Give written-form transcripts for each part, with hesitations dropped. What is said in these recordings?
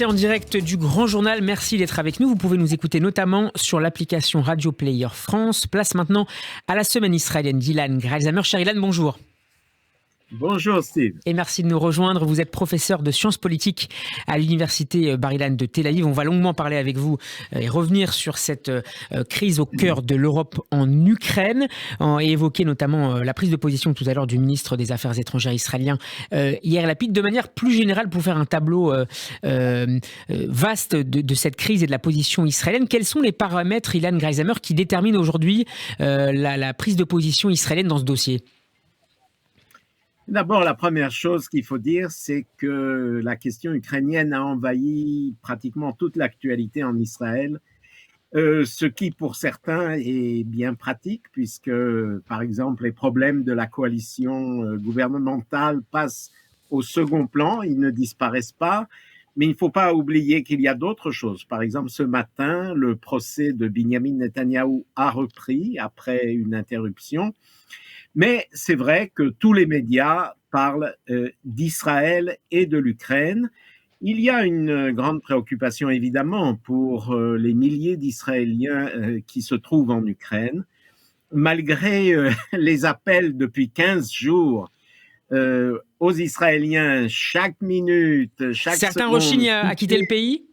partie en direct du Grand Journal. Merci d'être avec nous. Vous pouvez nous écouter notamment sur l'application Radio Player France. Place maintenant à la semaine israélienne d'Ilan Gralzamer. Cher Ilan, bonjour. Bonjour Steve. Et merci de nous rejoindre. Vous êtes professeur de sciences politiques à l'université Bar-Ilan de Tel Aviv. On va longuement parler avec vous et revenir sur cette crise au cœur de l'Europe en Ukraine et évoquer notamment la prise de position tout à l'heure du ministre des Affaires étrangères israélien Yair Lapid, de manière plus générale pour faire un tableau vaste de cette crise et de la position israélienne. Quels sont les paramètres, Ilan Gralzamer, qui déterminent aujourd'hui la prise de position israélienne dans ce dossier ? D'abord, la première chose qu'il faut dire, c'est que la question ukrainienne a envahi pratiquement toute l'actualité en Israël, ce qui pour certains est bien pratique, puisque par exemple les problèmes de la coalition gouvernementale passent au second plan, ils ne disparaissent pas, mais il ne faut pas oublier qu'il y a d'autres choses. Par exemple, ce matin, le procès de Binyamin Netanyahou a repris après une interruption. Mais c'est vrai que tous les médias parlent d'Israël et de l'Ukraine. Il y a une grande préoccupation évidemment pour les milliers d'Israéliens qui se trouvent en Ukraine. Malgré les appels depuis 15 jours aux Israéliens chaque minute, chaque seconde. Certains rechignent à quitter le pays ?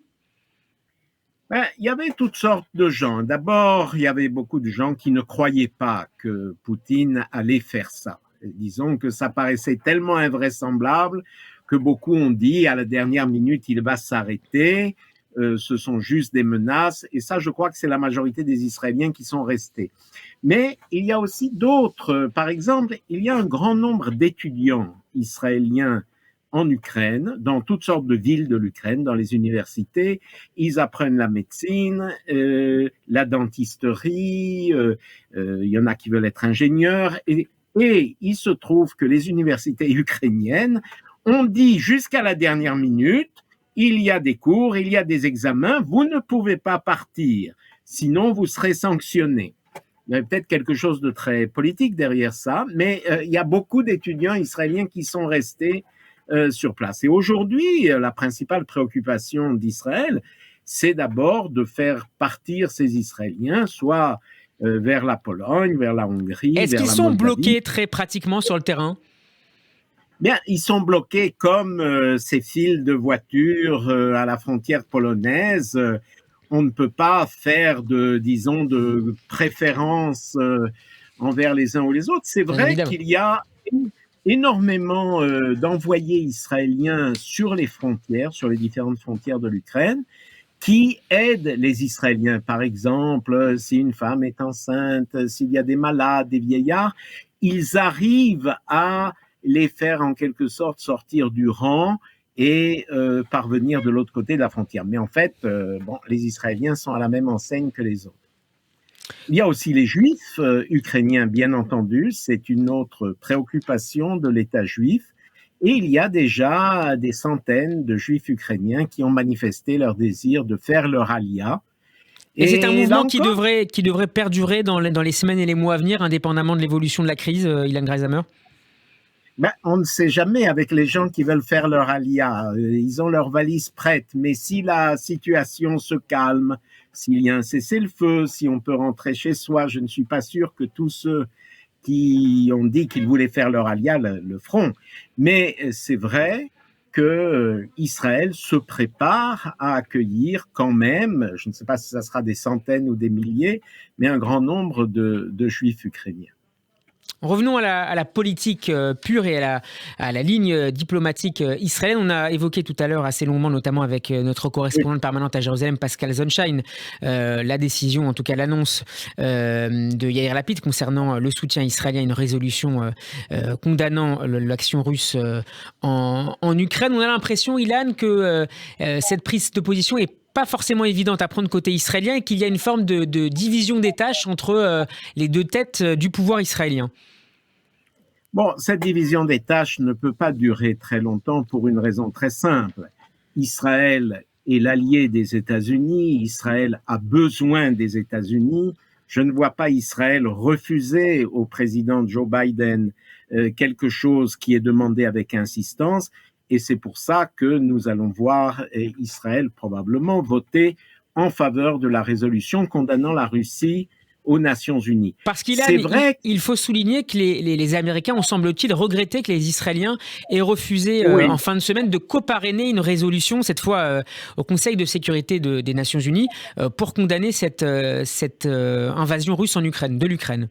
Il y avait toutes sortes de gens. D'abord, il y avait beaucoup de gens qui ne croyaient pas que Poutine allait faire ça. Disons que ça paraissait tellement invraisemblable que beaucoup ont dit à la dernière minute, il va s'arrêter, ce sont juste des menaces. Et ça, je crois que c'est la majorité des Israéliens qui sont restés. Mais il y a aussi d'autres. Par exemple, il y a un grand nombre d'étudiants israéliens en Ukraine, dans toutes sortes de villes de l'Ukraine, dans les universités. Ils apprennent la médecine, la dentisterie, il y en a qui veulent être ingénieurs. Et il se trouve que les universités ukrainiennes ont dit jusqu'à la dernière minute, il y a des cours, il y a des examens, vous ne pouvez pas partir, sinon vous serez sanctionné. Il y a peut-être quelque chose de très politique derrière ça, mais il y a beaucoup d'étudiants israéliens qui sont restés sur place. Et aujourd'hui, la principale préoccupation d'Israël, c'est d'abord de faire partir ces Israéliens, soit vers la Pologne, vers la Hongrie, Est-ce vers qu'ils la sont Moldavie. bloqués très pratiquement sur le terrain ? Bien, ils sont bloqués comme ces files de voitures à la frontière polonaise. On ne peut pas faire de préférence envers les uns ou les autres. C'est vrai qu'il y a énormément d'envoyés israéliens sur les frontières, sur les différentes frontières de l'Ukraine, qui aident les Israéliens. Par exemple, si une femme est enceinte, s'il y a des malades, des vieillards, ils arrivent à les faire en quelque sorte sortir du rang et parvenir de l'autre côté de la frontière. Mais en fait, les Israéliens sont à la même enseigne que les autres. Il y a aussi les Juifs ukrainiens, bien entendu, c'est une autre préoccupation de l'État juif. Et il y a déjà des centaines de Juifs ukrainiens qui ont manifesté leur désir de faire leur alia. Et c'est un mouvement qui devrait perdurer dans les semaines et les mois à venir, indépendamment de l'évolution de la crise, Ilan Gralzamer ? On ne sait jamais avec les gens qui veulent faire leur alia. Ils ont leurs valises prêtes, mais si la situation se calme, s'il y a un cessez-le-feu, si on peut rentrer chez soi, je ne suis pas sûr que tous ceux qui ont dit qu'ils voulaient faire leur alia le feront. Mais c'est vrai que Israël se prépare à accueillir quand même, je ne sais pas si ça sera des centaines ou des milliers, mais un grand nombre de Juifs ukrainiens. Revenons à la politique pure et à la ligne diplomatique israélienne. On a évoqué tout à l'heure assez longuement, notamment avec notre correspondante permanente à Jérusalem, Pascal Zonshine, la décision, en tout cas l'annonce de Yair Lapid concernant le soutien israélien à une résolution condamnant l'action russe en Ukraine. On a l'impression, Ilan, que cette prise de position est pas forcément évidente à prendre côté israélien et qu'il y a une forme de division des tâches entre les deux têtes du pouvoir israélien. Bon, cette division des tâches ne peut pas durer très longtemps pour une raison très simple. Israël est l'allié des États-Unis, Israël a besoin des États-Unis. Je ne vois pas Israël refuser au président Joe Biden quelque chose qui est demandé avec insistance. et c'est pour ça que nous allons voir Israël probablement voter en faveur de la résolution condamnant la Russie aux Nations Unies. Parce qu'il faut souligner que les Américains ont, semble-t-il, regretté que les Israéliens aient refusé en fin de semaine de coparrainer une résolution, cette fois au Conseil de sécurité des Nations Unies, pour condamner cette invasion russe de l'Ukraine.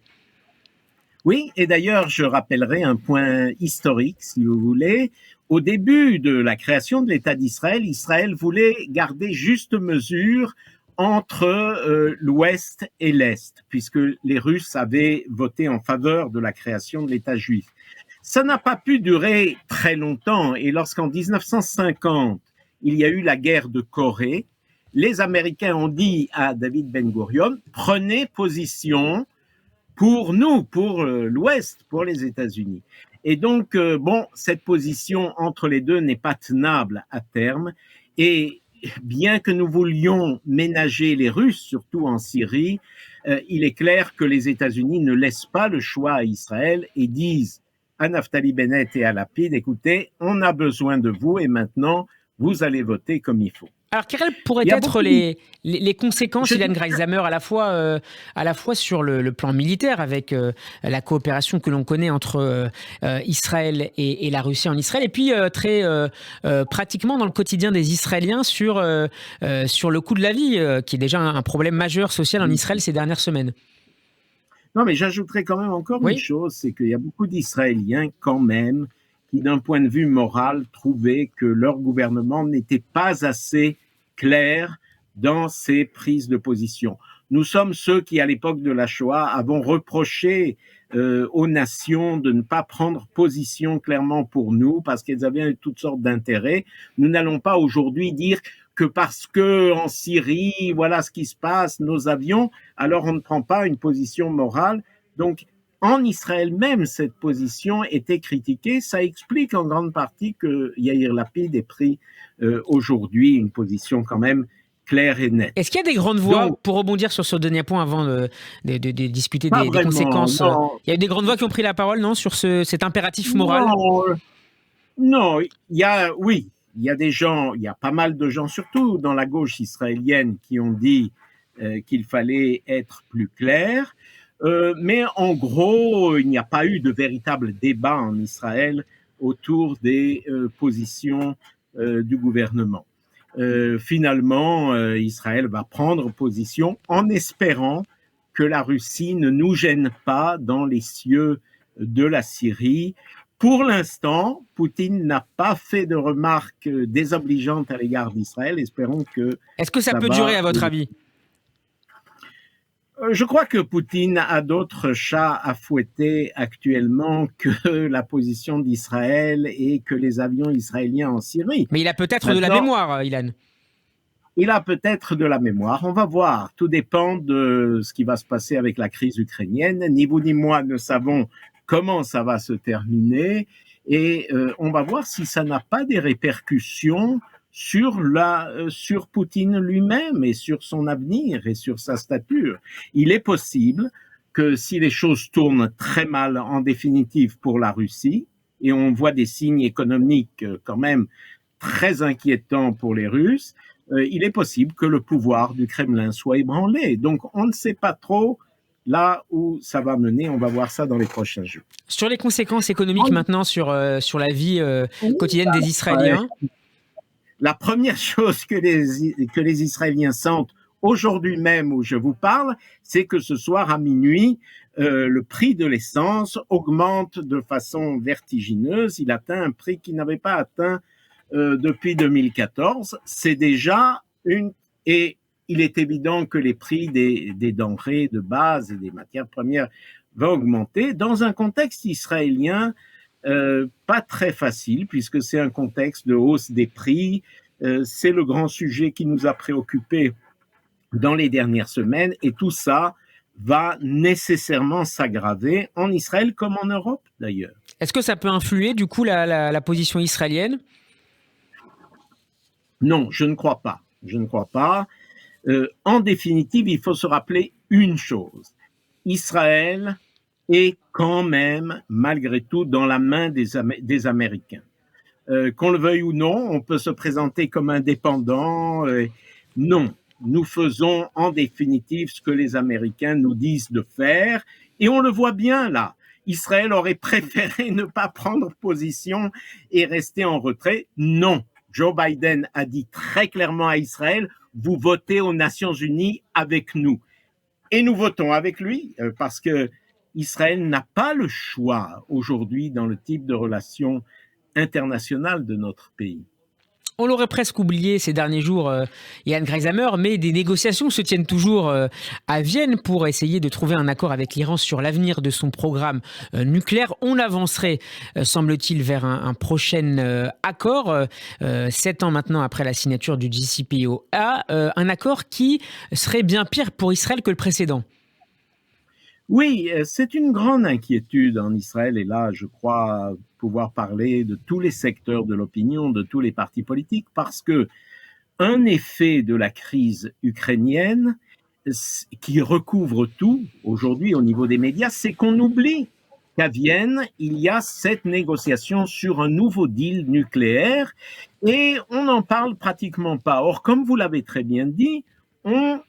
Oui, et d'ailleurs, je rappellerai un point historique, si vous voulez. Au début de la création de l'État d'Israël, Israël voulait garder juste mesure entre l'Ouest et l'Est, puisque les Russes avaient voté en faveur de la création de l'État juif. Ça n'a pas pu durer très longtemps, et lorsqu'en 1950, il y a eu la guerre de Corée, les Américains ont dit à David Ben-Gurion, prenez position pour nous, pour l'Ouest, pour les États-Unis. Et donc, cette position entre les deux n'est pas tenable à terme, et bien que nous voulions ménager les Russes, surtout en Syrie, il est clair que les États-Unis ne laissent pas le choix à Israël et disent à Naftali Bennett et à Lapid, écoutez, on a besoin de vous et maintenant, vous allez voter comme il faut. Alors, quelles pourraient être les conséquences, Ilan Greizhammer, à la fois sur le plan militaire, avec la coopération que l'on connaît entre Israël et la Russie en Israël, et puis très pratiquement dans le quotidien des Israéliens sur le coût de la vie, qui est déjà un problème majeur social en Israël ces dernières semaines. Non, mais j'ajouterais quand même encore une chose, c'est qu'il y a beaucoup d'Israéliens quand même qui, d'un point de vue moral, trouvaient que leur gouvernement n'était pas assez clair dans ses prises de position. Nous sommes ceux qui, à l'époque de la Shoah, avons reproché aux nations de ne pas prendre position clairement pour nous parce qu'elles avaient toutes sortes d'intérêts. Nous n'allons pas aujourd'hui dire que parce que en Syrie, voilà ce qui se passe, nos avions, alors on ne prend pas une position morale. Donc, en Israël même, cette position était critiquée. Ça explique en grande partie que Yair Lapid ait pris aujourd'hui une position quand même claire et nette. Est-ce qu'il y a des grandes voix, pour rebondir sur ce dernier point avant de discuter des conséquences, il y a des grandes voix qui ont pris la parole, non, sur cet impératif moral? Non, il y a des gens, il y a pas mal de gens, surtout dans la gauche israélienne, qui ont dit qu'il fallait être plus clair. Mais en gros, il n'y a pas eu de véritable débat en Israël autour des positions du gouvernement. Finalement, Israël va prendre position en espérant que la Russie ne nous gêne pas dans les cieux de la Syrie. Pour l'instant, Poutine n'a pas fait de remarques désobligeantes à l'égard d'Israël. Espérons que... Est-ce que ça peut durer, à votre avis ? Je crois que Poutine a d'autres chats à fouetter actuellement que la position d'Israël et que les avions israéliens en Syrie. Mais il a peut-être de la mémoire, Ilan. Il a peut-être de la mémoire. On va voir. Tout dépend de ce qui va se passer avec la crise ukrainienne. Ni vous ni moi ne savons comment ça va se terminer. Et on va voir si ça n'a pas des répercussions sur Poutine lui-même et sur son avenir et sur sa stature. Il est possible que si les choses tournent très mal en définitive pour la Russie, et on voit des signes économiques quand même très inquiétants pour les Russes, il est possible que le pouvoir du Kremlin soit ébranlé. Donc on ne sait pas trop là où ça va mener, on va voir ça dans les prochains jours. Sur les conséquences économiques maintenant sur la vie quotidienne des Israéliens. La première chose que les Israéliens sentent aujourd'hui même où je vous parle, c'est que ce soir à minuit, le prix de l'essence augmente de façon vertigineuse. Il atteint un prix qu'il n'avait pas atteint depuis 2014. C'est déjà et il est évident que les prix des denrées de base et des matières premières vont augmenter dans un contexte israélien pas très facile, puisque c'est un contexte de hausse des prix. C'est le grand sujet qui nous a préoccupés dans les dernières semaines, et tout ça va nécessairement s'aggraver en Israël comme en Europe d'ailleurs. Est-ce que ça peut influer du coup la position israélienne ? Non, je ne crois pas. Je ne crois pas. En définitive, il faut se rappeler une chose. Israël est quand même, malgré tout, dans la main des Américains. Qu'on le veuille ou non, on peut se présenter comme indépendant. Non, nous faisons en définitive ce que les Américains nous disent de faire. Et on le voit bien là. Israël aurait préféré ne pas prendre position et rester en retrait. Non, Joe Biden a dit très clairement à Israël, vous votez aux Nations Unies avec nous. Et nous votons avec lui parce que Israël n'a pas le choix aujourd'hui dans le type de relations internationales de notre pays. On l'aurait presque oublié ces derniers jours, Yann Greisamer, mais des négociations se tiennent toujours à Vienne pour essayer de trouver un accord avec l'Iran sur l'avenir de son programme nucléaire. On avancerait, semble-t-il, vers un prochain accord, 7 ans maintenant après la signature du JCPOA, un accord qui serait bien pire pour Israël que le précédent. Oui, c'est une grande inquiétude en Israël et là, je crois pouvoir parler de tous les secteurs de l'opinion, de tous les partis politiques, parce que un effet de la crise ukrainienne qui recouvre tout aujourd'hui au niveau des médias, c'est qu'on oublie qu'à Vienne, il y a cette négociation sur un nouveau deal nucléaire et on n'en parle pratiquement pas. Or, comme vous l'avez très bien dit, on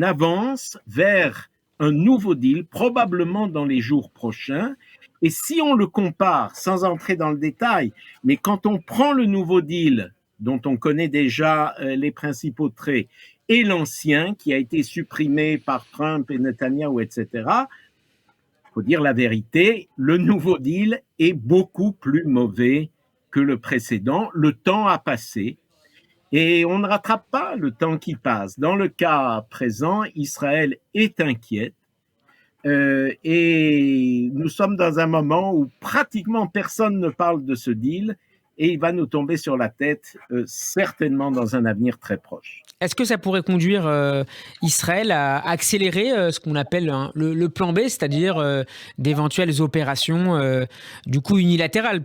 avance vers un nouveau deal, probablement dans les jours prochains. Et si on le compare, sans entrer dans le détail, mais quand on prend le nouveau deal, dont on connaît déjà les principaux traits, et l'ancien, qui a été supprimé par Trump et Netanyahu, etc., il faut dire la vérité, le nouveau deal est beaucoup plus mauvais que le précédent. Le temps a passé. Et on ne rattrape pas le temps qui passe. Dans le cas présent, Israël est inquiète et nous sommes dans un moment où pratiquement personne ne parle de ce deal et il va nous tomber sur la tête certainement dans un avenir très proche. Est-ce que ça pourrait conduire Israël à accélérer ce qu'on appelle le plan B, c'est-à-dire d'éventuelles opérations du coup unilatérales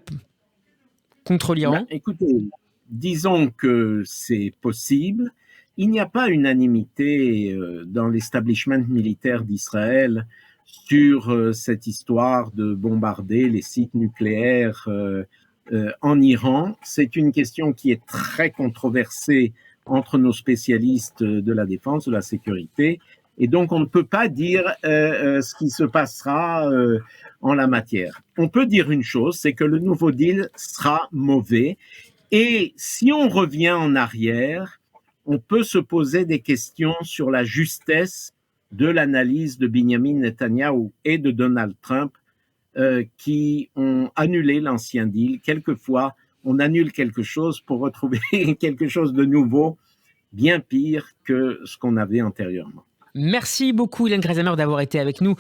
contre l'Iran ? Écoutez, disons que c'est possible. Il n'y a pas unanimité dans l'establishment militaire d'Israël sur cette histoire de bombarder les sites nucléaires en Iran. C'est une question qui est très controversée entre nos spécialistes de la défense, de la sécurité. Et donc, on ne peut pas dire ce qui se passera en la matière. On peut dire une chose, c'est que le nouveau deal sera mauvais. Et si on revient en arrière, on peut se poser des questions sur la justesse de l'analyse de Benjamin Netanyahu et de Donald Trump qui ont annulé l'ancien deal. Quelquefois, on annule quelque chose pour retrouver quelque chose de nouveau, bien pire que ce qu'on avait antérieurement. Merci beaucoup, Ilan Greisamer, d'avoir été avec nous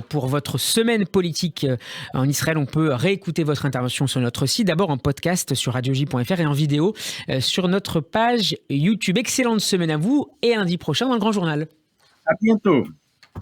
pour votre semaine politique en Israël. On peut réécouter votre intervention sur notre site, d'abord en podcast sur radioj.fr et en vidéo sur notre page YouTube. Excellente semaine à vous et à lundi prochain dans le Grand Journal. À bientôt.